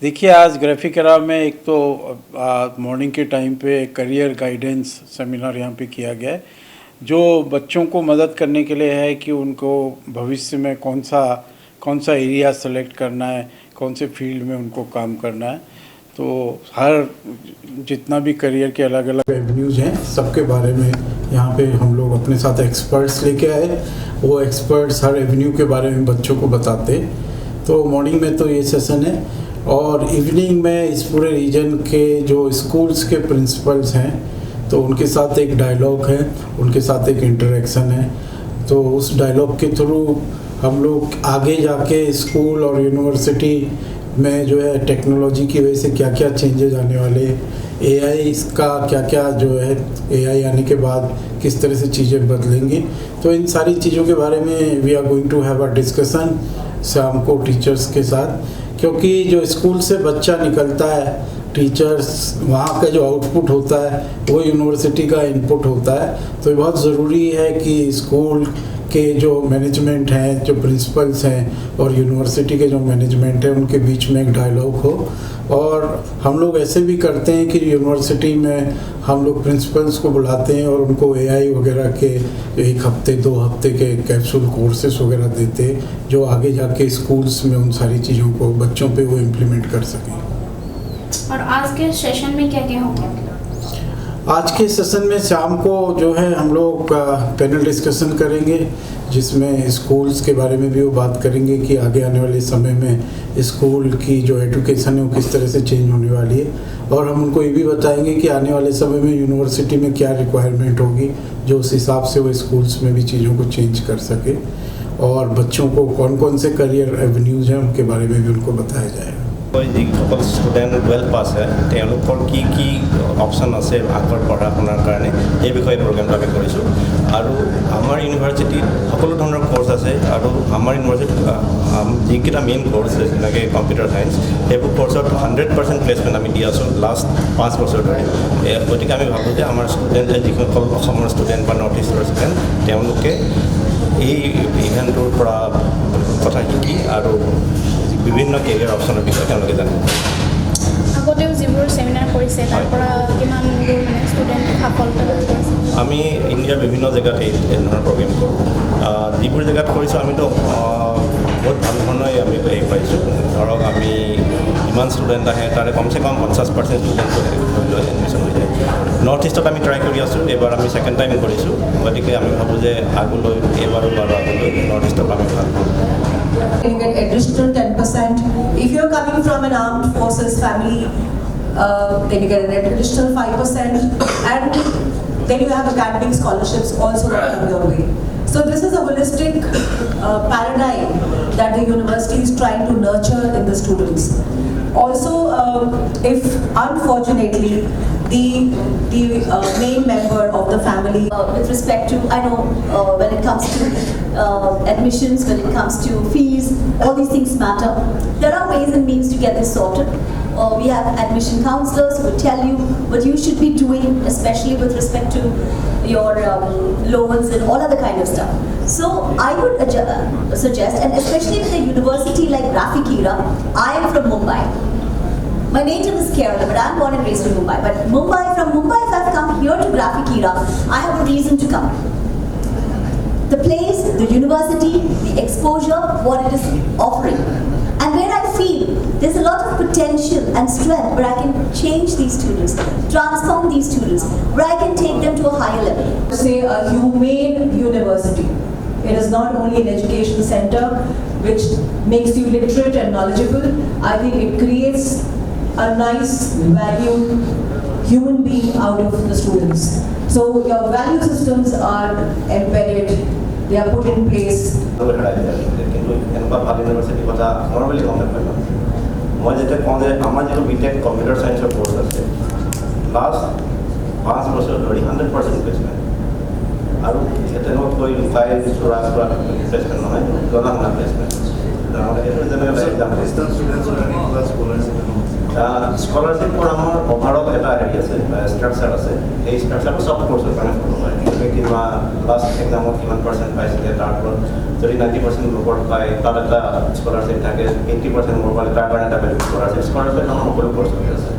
देखिए, आज graphic era में एक तो मॉर्निंग के टाइम पे करियर गाइडेंस सेमिनार यहाँ पे किया गया है, जो बच्चों को मदद करने के लिए है कि उनको भविष्य में कौन सा एरिया सेलेक्ट करना है, कौन से फील्ड में उनको काम करना है। तो हर जितना भी करियर के अलग अलग एवेन्यूज़ हैं, सबके बारे में यहाँ पे हम लोग अपने साथ एक्सपर्ट्स लेके आए। वो एक्सपर्ट्स हर एवेन्यू के बारे में बच्चों को बताते। तो मॉर्निंग में तो ये सेशन है, और इवनिंग में इस पूरे रीजन के जो स्कूल्स के प्रिंसिपल्स हैं, तो उनके साथ एक डायलॉग है, उनके साथ एक इंटरेक्शन है। तो उस डायलॉग के थ्रू हम लोग आगे जाके स्कूल और यूनिवर्सिटी में जो है टेक्नोलॉजी की वजह से क्या क्या चेंजेस आने वाले, एआई का क्या क्या जो है, एआई आने के बाद किस तरह से चीज़ें बदलेंगी, तो इन सारी चीज़ों के बारे में we are going to have a discussion शाम को टीचर्स के साथ। क्योंकि जो स्कूल से बच्चा निकलता है, टीचर्स वहाँ का जो आउटपुट होता है वो यूनिवर्सिटी का इनपुट होता है। तो ये बहुत ज़रूरी है कि स्कूल के जो मैनेजमेंट हैं, जो प्रिंसिपल्स हैं, और यूनिवर्सिटी के जो मैनेजमेंट है, उनके बीच में एक डायलॉग हो। और हम लोग ऐसे भी करते हैं कि यूनिवर्सिटी में हम लोग प्रिंसिपल्स को बुलाते हैं और उनको एआई वगैरह के 1 हफ्ते 2 हफ्ते के कैप्सूल कोर्सेस वगैरह देते हैं, जो आगे जाके स्कूल्स में उन सारी चीज़ों को बच्चों पे वो इम्प्लीमेंट कर सकें। और आज के सेशन में क्या क्या होगा? आज के सेशन में शाम को जो है हम लोग पैनल डिस्कशन करेंगे, जिसमें स्कूल्स के बारे में भी वो बात करेंगे कि आगे आने वाले समय में स्कूल की जो एजुकेशन है वो किस तरह से चेंज होने वाली है। और हम उनको ये भी बताएंगे कि आने वाले समय में यूनिवर्सिटी में क्या रिक्वायरमेंट होगी, जो उस हिसाब से वो स्कूल्स में भी चीज़ों को चेंज कर सके। और बच्चों को कौन कौन से करियर एवेन्यूज़ हैं उनके बारे में भी उनको बताया जाएगा। যিসকল ষ্টুডেণ্ট 12 পাছ হয় তেওঁলোকৰ কি অপশ্যন আছে আগৰ পঢ়া শুনাৰ কাৰণে, এই বিষয়ে প্ৰগ্ৰেমটো আমি কৰিছোঁ। আৰু আমাৰ ইউনিভাৰ্চিটিত সকলো ধৰণৰ কোৰ্চ আছে, আৰু আমাৰ ইউনিভাৰ্চিটিত যিকেইটা মেইন কোৰ্চ যেনেকৈ কম্পিউটাৰ ছায়েন্স, সেইবোৰ কোৰ্চত 100% প্লেচমেণ্ট আমি দি আছোঁ লাষ্ট 5 বছৰ ধৰি। গতিকে আমি ভাবোঁ যে আমাৰ ষ্টুডেণ্টে, যিসকল অসমৰ ষ্টুডেণ্ট বা নৰ্থ ইষ্টৰ ষ্টুডেণ্ট, তেওঁলোকে এই ইভেণ্টটোৰ পৰা কথা শিকি আৰু বিভিন্ন কেৰিয়াৰ অপশ্যনৰ বিষয়ে তেওঁলোকে জানে। আগতেও যিবোৰ সেমিনাৰ কৰিছে তাৰ পৰা কিমানবোৰ মানে ষ্টুডেণ্ট সফলতা লাভ কৰিছে? আমি ইণ্ডিয়াৰ বিভিন্ন জেগাত এই ধৰণৰ প্ৰগ্ৰেম কৰোঁ। যিবোৰ জেগাত কৰিছোঁ আমিতো বহুত ভাল ধৰণে আমি হেৰি পাইছোঁ। ধৰক আমি ইমান ষ্টুডেণ্ট আহে, তাৰে কমচে কম 50% ষ্টুডেণ্টটো ধৰি লৈ এডমিশ্যন হৈ যায়। নৰ্থ ইষ্টত আমি ট্ৰাই কৰি আছোঁ, এইবাৰ আমি ছেকেণ্ড টাইম কৰিছোঁ। গতিকে আমি ভাবোঁ যে আগলৈ এইবাৰো আগলৈ নৰ্থ ইষ্টত আমি ভাল পাওঁ। You get additional 10%. If you're coming from an armed forces family, then you get an additional 5%, and then you have academic scholarships also that come your way. So this is a holistic paradigm that the university is trying to nurture in the students. Also, if unfortunately the main member of the family, with respect to, I know when it comes to admissions, when it comes to fees, all these things matter. There are ways and means to get this sorted. We have admission counselors who will tell you what you should be doing, especially with respect to your loans and all other kind of stuff. So I would suggest, and especially with a university like GRAFIC-ERA, I am from Mumbai. My native is Kerala, but I'm born and raised in Mumbai. But from Mumbai, if I've come here to GRAFIC-ERA, I have a reason to come. The place, the university, the exposure, what it is offering. And where I feel there's a lot of potential and strength where I can change these students, transform these students, where I can take them to a higher level. say a humane university. It is not only an education center which makes you literate and knowledgeable. I think it creates a nice valued human being out of the students. So your value systems are embedded, they are put in place. কিন্তু এনেকুৱা ভাল ইউনিভাৰ্চিটিৰ কথা মই বুলি গম নাপায়। মই যেতিয়া কওঁ যে আমাৰ যিটো বিটেক কম্পিউটাৰ ছায়েন্সৰ কোৰ্চ আছে, লাষ্ট 5 বছৰ ধৰি 100% প্লেচমেণ্ট, আৰু তেনেকৈ লুকাই চোৰা প্লেচমেণ্ট নহয়, জনা শুনা প্লেচমেণ্ট। স্কলাৰশ্বিপবোৰ আমাৰ অভাৰঅল এটা হেৰি আছে ষ্ট্ৰাকচাৰ আছে এই ষ্ট্ৰাকচাৰটো চব কোৰ্চৰ কাৰণে ফ'ল' হয় গতিকে কিবা লাষ্ট এক্সামত কিমান পাৰ্চেণ্ট পাইছিলে তাৰ ওপৰত যদি 90% ওপৰত পায় তাত এটা স্কলাৰশ্বিপ থাকে 80% মোৰ পালে তাৰ কাৰণে এটা বেলেগ স্কলাৰশ্বিপ আমাৰ সকলো কোৰ্চতে আছে